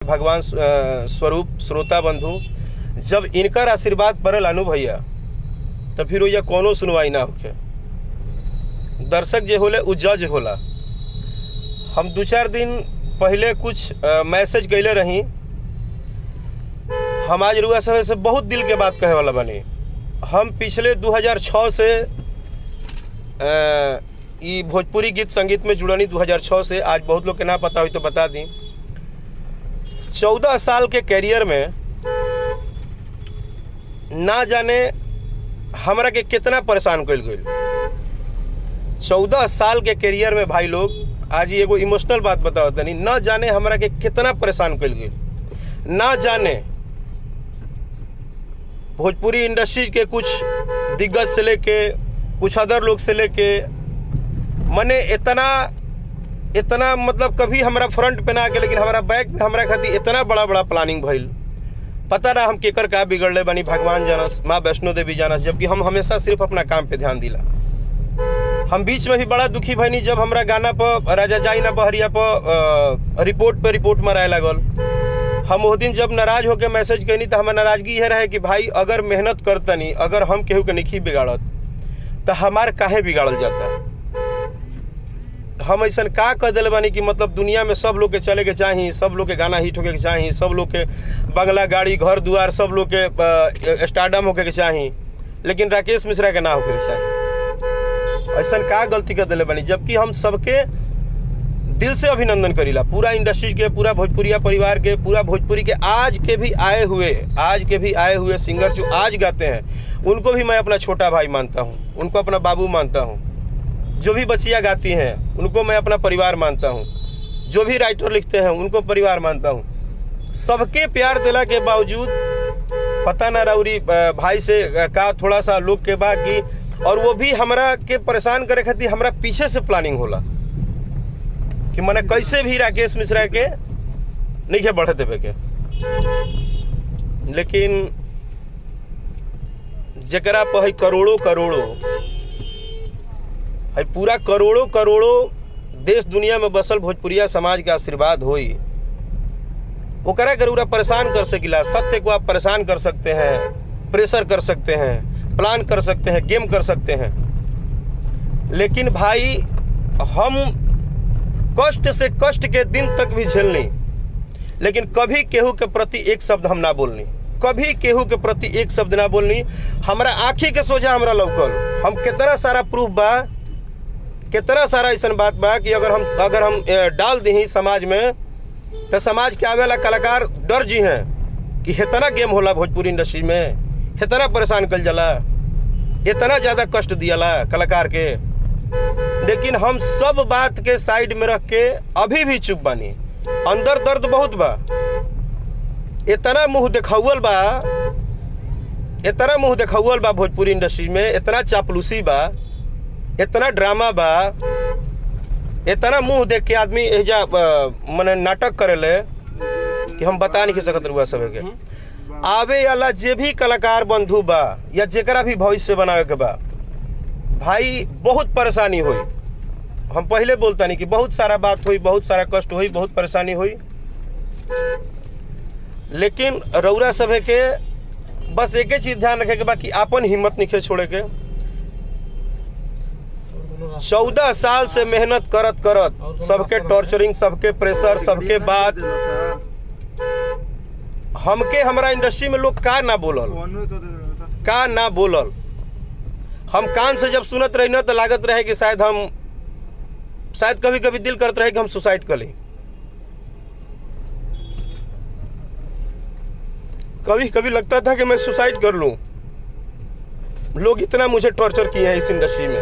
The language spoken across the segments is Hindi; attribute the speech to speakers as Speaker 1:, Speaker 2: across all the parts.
Speaker 1: भगवान स्वरूप श्रोता बंधु, जब इनकर आशीर्वाद पड़ल अनु भैया तो फिर वही कोनो सुनवाई ना होके। दर्शक जे होले उ जज होला। हम 2-4 दिन पहले कुछ मैसेज कैले रही। हम आज रुआ सब से बहुत दिल के बात कहे वाला बनी। हम पिछले 2006 से ये भोजपुरी गीत संगीत में जुड़नी 2006 से। आज बहुत लोग के ना पता हुई तो बता दी। 14 साल के कैरियर में ना जाने हमरा के कितना परेशान कइल गइल। 14 साल के कैरियर में भाई लोग, आज एगो इमोशनल बात बताओ तनी, ना जाने हमरा के कितना परेशान कइल गइल। ना जाने भोजपुरी इंडस्ट्री के कुछ दिग्गज से लेके कुछ अदर लोग से लेके मने इतना मतलब कभी हमारा फ्रंट पे ना आके, लेकिन हमारा बैक पे हमरा खातिर इतना बड़ा प्लानिंग भइल। पता ना हम केकर का बिगड़ले बनी, भगवान जानस, माँ वैष्णो देवी जानस। जबकि हम हमेशा सिर्फ अपना काम पे ध्यान दिला। हम बीच में भी बड़ा दुखी भइनी जब हमरा गाना पर राजा जाई ना बहरिया पर रिपोर्ट मराए लागल। हम वो दिन जब नाराज होके मैसेज कैनी तो हमार नाराजगी यह रहे कि भाई अगर मेहनत करतनी, अगर हम केहू के नहीं बिगाड़त तो हमार काहे बिगाड़ल जाता। हम ऐसा का कर दिल बानी कि मतलब दुनिया में सब लोग के चले के चाहिए, सब लोग के गाना हिट होके के चाहिए, सब लोग के बंगला गाड़ी घर दुआर सब लोग के स्टारडम होके के चाहिए, लेकिन राकेश मिश्रा के ना होके के चाहिए। ऐसा का गलती कर दिले बानी। जबकि हम सबके दिल से अभिनंदन करीला, पूरा इंडस्ट्री के, पूरा भोजपुरिया परिवार के, पूरा भोजपुरी के आज के भी आए हुए सिंगर जो आज गाते हैं उनको भी मैं अपना छोटा भाई मानता हूँ, उनको अपना बाबू मानता हूँ। जो भी बच्चियाँ गाती हैं उनको मैं अपना परिवार मानता हूँ। जो भी राइटर लिखते हैं उनको परिवार मानता हूँ। सबके प्यार दिला के बावजूद पता ना राउरी भाई से का थोड़ा सा लोग के बाकी, और वो भी हमरा के परेशान करे खातिर हमरा पीछे से प्लानिंग होला कि मने कैसे भी राकेश मिश्रा के नहीं के बढ़े देवे के। लेकिन जकरा पर है करोड़ों है, पूरा करोड़ों देश दुनिया में बसल भोजपुरिया समाज के आशीर्वाद होई, ओकरा जरूर परेशान कर सकिला। सत्य को आप परेशान कर सकते हैं, प्रेशर कर सकते हैं, प्लान कर सकते हैं, गेम कर सकते हैं, लेकिन भाई हम कष्ट से कष्ट के दिन तक भी झेलनी, लेकिन कभी केहू के प्रति एक शब्द हम ना बोलनी, कभी केहू के प्रति एक शब्द ना बोलनी। हमरा आँखी के सोझा हमरा लौकल, हम कितना सारा प्रूफ बा, कितना सारा ऐसा बात बा कि अगर हम डाल दी समाज में तो समाज के आवे वाला कलाकार डर जी हैं कि इतना गेम होला भोजपुरी इंडस्ट्री में, इतना परेशान कल जाला, इतना ज़्यादा कष्ट दियाला कलाकार के। लेकिन हम सब बात के साइड में रख के अभी भी चुप बानी। अंदर दर्द बहुत बा, इतना मुंह देखावल बा भोजपुरी इंडस्ट्री में, इतना चापलूसी बा, इतना ड्रामा बा, इतना मुंह देख के आदमी एजा मने नाटक करेले कि हम बता नहीं सकत रुआ सब के। आवे वाला जे भी कलाकार बंधु बा या जेकरा भी भविष्य बनावे के बा, भाई बहुत परेशानी हुई। हम पहले बोलता नहीं कि बहुत सारा बात हुई, बहुत सारा कष्ट हुई, बहुत परेशानी हुई, लेकिन रउरा सभे के बस एक चीज ध्यान रखे के बा कि आपन हिम्मत नहीं छोड़े के। 14 साल से मेहनत करत सबके टॉर्चरिंग, सबके प्रेशर, सबके बात, हमके हमरा इंडस्ट्री में लोग का ना बोलल। हम कान से जब सुनत रही ना तो लागत रहे कि शायद कभी दिल करत रहे कि हम सुसाइड कर लें। कभी लगता था कि मैं सुसाइड कर लूं। लोग इतना मुझे टॉर्चर किए हैं इस इंडस्ट्री में।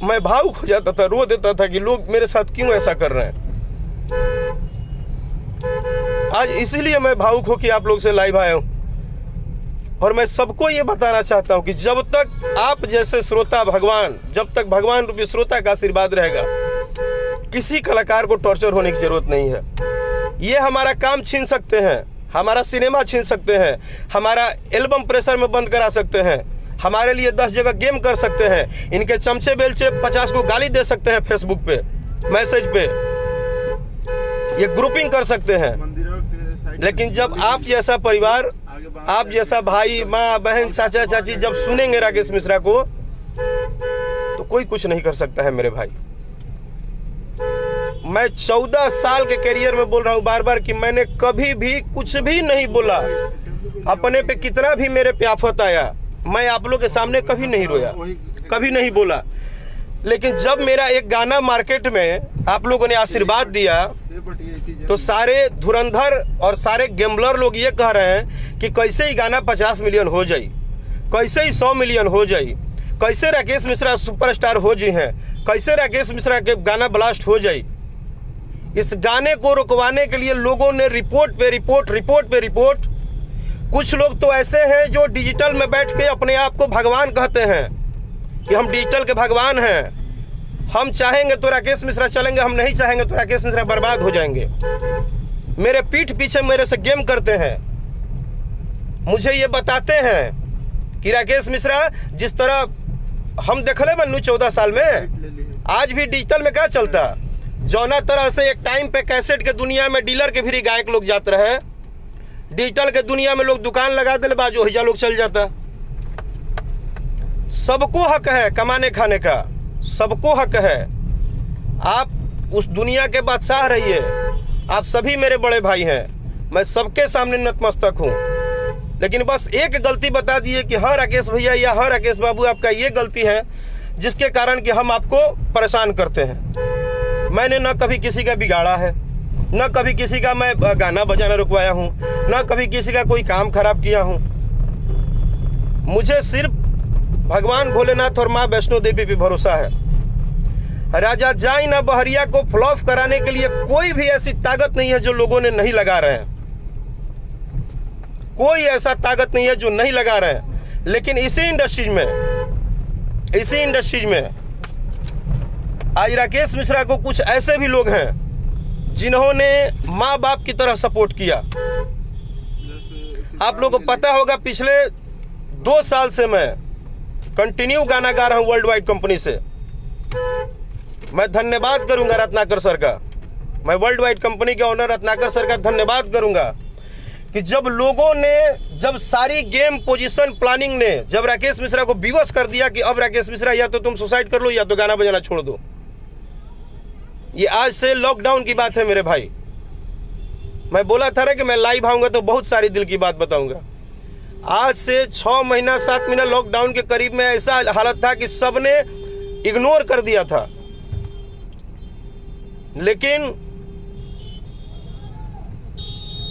Speaker 1: मैं भावुक हो जाता था, रो देता था कि लोग मेरे साथ क्यों ऐसा कर रहे हैं। आज इसीलिए मैं भावुक हो कि आप लोग से लाइव आया हूं, और मैं सबको ये बताना चाहता हूं कि जब तक आप जैसे श्रोता जब तक भगवान रूपी श्रोता का आशीर्वाद रहेगा, किसी कलाकार को टॉर्चर होने की जरूरत नहीं है। ये हमारा काम छीन सकते हैं, हमारा सिनेमा छीन सकते हैं, हमारा एल्बम प्रेशर में बंद करा सकते हैं, हमारे लिए 10 जगह गेम कर सकते हैं, इनके चमचे बेलचे 50 को गाली दे सकते हैं फेसबुक पे, मैसेज पे, ये ग्रुपिंग कर सकते हैं। लेकिन जब आप जैसा परिवार, आप जैसा भाई, माँ, बहन, चाचा, चाची जब सुनेंगे राकेश मिश्रा को, तो कोई कुछ नहीं कर सकता है मेरे भाई। मैं 14 साल के करियर में बोल रहा हूं बार बार कि मैंने कभी भी कुछ भी नहीं बोला। अपने पे कितना भी मेरे पे आफत आया, मैं आप लोग के सामने कभी नहीं रोया, कभी नहीं बोला। लेकिन जब मेरा एक गाना मार्केट में आप लोगों ने आशीर्वाद दिया, तो सारे धुरंधर और सारे गैम्बलर लोग ये कह रहे हैं कि कैसे ही गाना 50 मिलियन हो जाए, कैसे ही 100 मिलियन हो जाए, कैसे राकेश मिश्रा सुपरस्टार हो जी हैं, कैसे राकेश मिश्रा के गाना ब्लास्ट हो जाए। इस गाने को रुकवाने के लिए लोगों ने रिपोर्ट पे रिपोर्ट। कुछ लोग तो ऐसे हैं जो डिजिटल में बैठ के अपने आप को भगवान कहते हैं कि हम डिजिटल के भगवान हैं, हम चाहेंगे तो राकेश मिश्रा चलेंगे, हम नहीं चाहेंगे तो राकेश मिश्रा बर्बाद हो जाएंगे। मेरे पीठ पीछे मेरे से गेम करते हैं, मुझे ये बताते हैं कि राकेश मिश्रा जिस तरह हम देखले बनू 14 साल में, आज भी डिजिटल में क्या चलता, जौना तरह से एक टाइम पे कैसेट के दुनिया में डीलर के भी गायक लोग जाते रहे, डिजिटल के दुनिया में लोग दुकान लगा दे बाजू हिजा लोग चल जाता। सबको हक है कमाने खाने का, सबको हक है। आप उस दुनिया के बादशाह रहिए, आप सभी मेरे बड़े भाई हैं, मैं सबके सामने नतमस्तक हूं। लेकिन बस एक गलती बता दिए कि हाँ राकेश भैया या हाँ राकेश बाबू, आपका ये गलती है जिसके कारण कि हम आपको परेशान करते हैं। मैंने न कभी किसी का बिगाड़ा है, न कभी किसी का मैं गाना बजाना रुकवाया हूं, न कभी किसी का कोई काम खराब किया हूं। मुझे सिर्फ भगवान भोलेनाथ और माँ वैष्णो देवी पे भरोसा है। राजा जाई ना बहरिया को फ्लॉप कराने के लिए कोई भी ऐसी ताकत नहीं है जो लोगों ने नहीं लगा रहे हैं, कोई ऐसा ताकत नहीं है जो नहीं लगा रहे हैं। लेकिन इसी इंडस्ट्रीज में आज राकेश मिश्रा को कुछ ऐसे भी लोग हैं जिन्होंने माँ बाप की तरह सपोर्ट किया। आप लोगों को पता होगा पिछले 2 साल से मैं कंटिन्यू गाना गा रहा हूं वर्ल्ड वाइड कंपनी से। मैं धन्यवाद करूंगा रत्नाकर सर का, मैं वर्ल्ड वाइड कंपनी के ओनर रत्नाकर सर का धन्यवाद करूंगा कि जब सारी गेम पोजीशन प्लानिंग ने जब राकेश मिश्रा को विवश कर दिया कि अब राकेश मिश्रा या तो तुम सुसाइड कर लो या तो गाना बजाना छोड़ दो। ये आज से लॉकडाउन की बात है मेरे भाई। मैं बोला था कि मैं लाइव आऊंगा तो बहुत सारी दिल की बात बताऊंगा। आज से 6 महीना 7 महीना लॉकडाउन के करीब में ऐसा हालत था कि सबने इग्नोर कर दिया था। लेकिन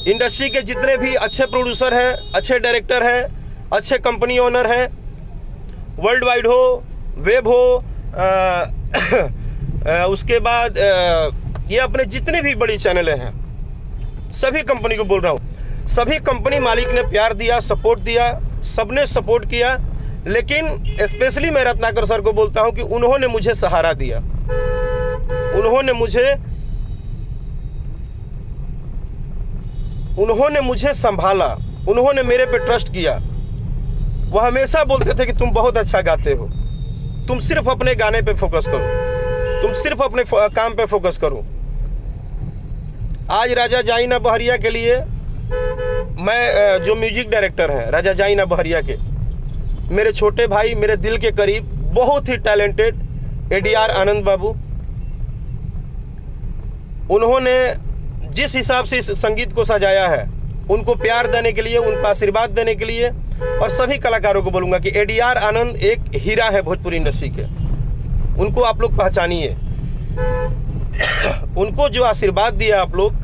Speaker 1: इंडस्ट्री के जितने भी अच्छे प्रोड्यूसर हैं, अच्छे डायरेक्टर हैं, अच्छे कंपनी ओनर हैं, वर्ल्ड वाइड हो, वेब हो, उसके बाद ये अपने जितने भी बड़ी चैनलें हैं, सभी कंपनी को बोल रहा हूँ, सभी कंपनी मालिक ने प्यार दिया, सपोर्ट दिया, सबने सपोर्ट किया। लेकिन स्पेशली मैं रत्नाकर सर को बोलता हूँ कि उन्होंने मुझे सहारा दिया, उन्होंने मुझे संभाला, उन्होंने मेरे पे ट्रस्ट किया। वो हमेशा बोलते थे कि तुम बहुत अच्छा गाते हो, तुम सिर्फ अपने गाने पे फोकस करो, तुम सिर्फ अपने काम पे फोकस करो। आज राजा जाइना बहरिया के लिए मैं जो म्यूजिक डायरेक्टर हैं राजा जाइना बहरिया के, मेरे छोटे भाई, मेरे दिल के करीब, बहुत ही टैलेंटेड एडीआर आनंद बाबू, उन्होंने जिस हिसाब से इस संगीत को सजाया है, उनको प्यार देने के लिए, उनको आशीर्वाद देने के लिए, और सभी कलाकारों को बोलूंगा कि एडीआर आनंद एक हीरा है भोजपुरी इंडस्ट्री के, उनको आप लोग पहचानिए। उनको जो आशीर्वाद दिया आप लोग,